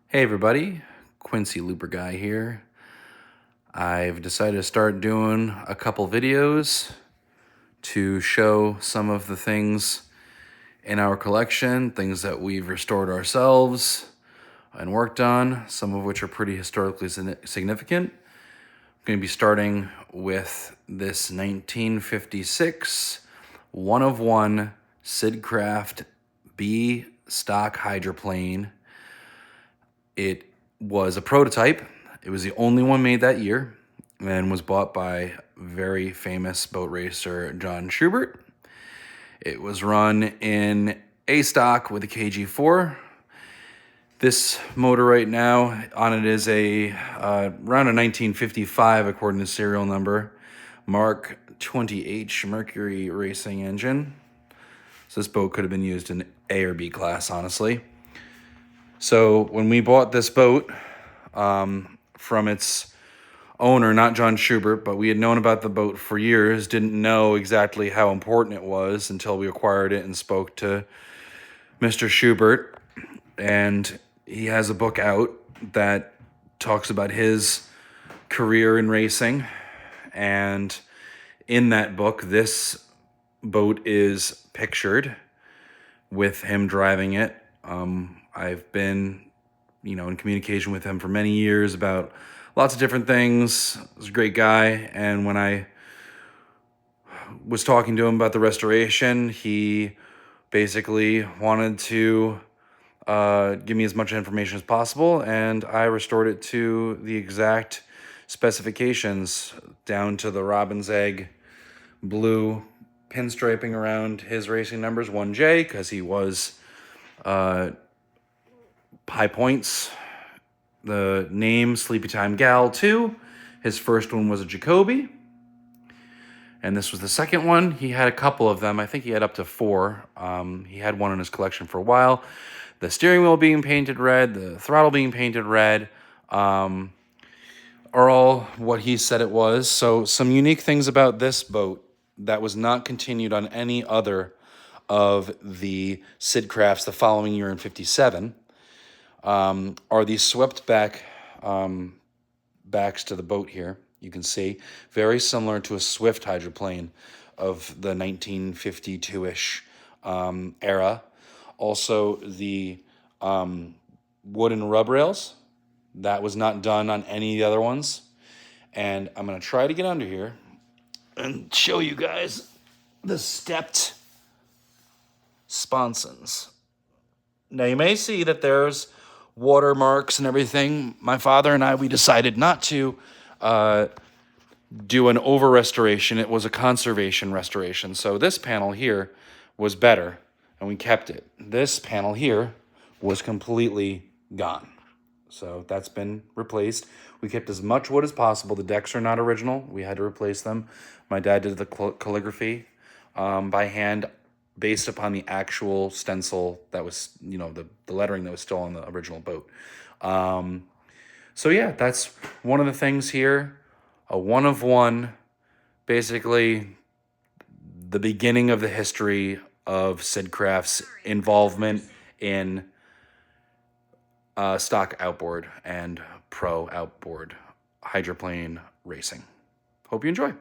Hey everybody, Quincy Looper Guy here. I've decided to start doing a couple videos to show some of the things in our collection, things that we've restored ourselves and worked on, some of which are pretty historically significant. I'm going to be starting with this 1956 one of one Sidcraft B stock hydroplane. It was a prototype. It was the only one made that year and was bought by very famous boat racer John Schubert. It was run in A stock with a KG4. This motor right now on it is around a 1955, according to serial number, Mark 20H Mercury racing engine. So this boat could have been used in A or B class, honestly. So when we bought this boat from its owner, not John Schubert, but we had known about the boat for years, didn't know exactly how important it was until we acquired it and spoke to Mr. Schubert. And he has a book out that talks about his career in racing. And in that book, this boat is pictured with him driving it. I've been, in communication with him for many years about lots of different things. He's a great guy. And when I was talking to him about the restoration, he basically wanted to give me as much information as possible. And I restored it to the exact specifications down to the robin's egg blue pinstriping around his racing numbers, 1J, because he was high points. The name Sleepy Time Gal 2. His first one was a Jacoby. And this was the second one. He had a couple of them. I think he had up to 4. He had one in his collection for a while. The steering wheel being painted red, the throttle being painted red, are all what he said it was. So some unique things about this boat that was not continued on any other of the Sidcrafts the following year in 57 are these swept back backs to the boat here. You can see very similar to a Swift hydroplane of the 1952-ish era. Also the wooden rub rails. That was not done on any of the other ones. And I'm going to try to get under here and show you guys the stepped sponsons. Now you may see that there's watermarks and everything. My father and I, we decided not to do an over restoration. It was a conservation restoration. So this panel here was better and we kept it. This panel here was completely gone. So that's been replaced. We kept as much wood as possible. The decks are not original. We had to replace them. My dad did the calligraphy by hand based upon the actual stencil that was, the lettering that was still on the original boat. So yeah, that's one of the things here. A one of one, basically the beginning of the history of Sidcraft's involvement in stock outboard and pro outboard hydroplane racing. Hope you enjoy.